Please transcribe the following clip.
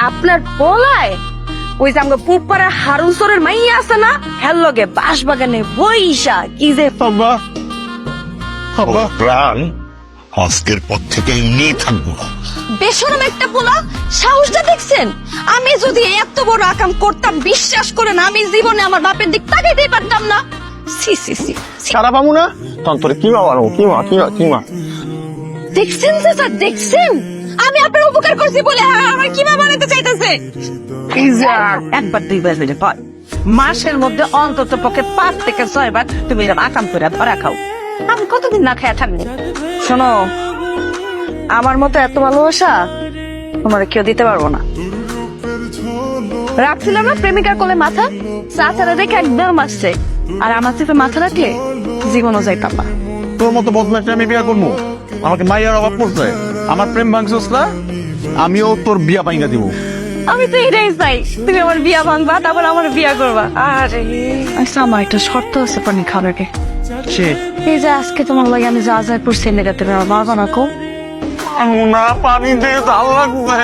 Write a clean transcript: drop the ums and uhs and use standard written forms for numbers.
আপনার বলায় ওই যে আমাকে পুপাড়া হারুন সরের মাইয়া আছে না, হের লগে বাঁশ বাগানে বইসা কি যে আব্বা আব্বা প্রাণ আজকের পর থেকে এমনি থাকবো না। বেশরম একটা পোলা, সাহসটা দেখছেন? আমি যদি এত বড় আকাম করতাম, বিশ্বাস করেন আমি জীবনে আমার বাপের দিক তাকাইতেই পারতাম না। সি সি সি সি। সারা পাবো না তখন তোর কিমা বানাবো, কিমা দেখছেন চাচা, দেখছেন আমি আপনার উপকার করছি বলে আমার কিমা বানাতে চাইতেছে। একবার দুইবার হইলে হয়, মাসের মধ্যে অন্তত পক্ষে 5 থেকে 6 বার তুমি এরকম আকাম করে ধরা খাও। আমি কতদিন না খেয়ে থাকবো? শোনো, আমার মতো এত ভালোবাসা তোমার কেউ দিতে পারবো না। রাখছিলাম না প্রেমিকার কোলে মাথা, চাচারা দেখে একদম আসছে, আর আমার চেপে মাথা রাখলে জীবনও যাইতাম না। তোর মতো বদমাইশটা আমি বিয়া করবো? আমাকে মাইয়ার অভাব পড়ছে, আমার প্রেম ভাঙছিস না, আমিও তোর বিয়া পাইঙ্গা দিব। আমি তো এটাই চাই, তুমি আমার বিয়া ভাঙবা, তারপর আমার বিয়া করবা। আরে আচ্ছা, আমার একটা শর্ত আছে পানি খাওয়ার আগে। এই যে আজকে তোমার লাগে আমি যা যা করছি নেগাতে মারবা না কো। না পানি দিয়ে ভাল লাগবে।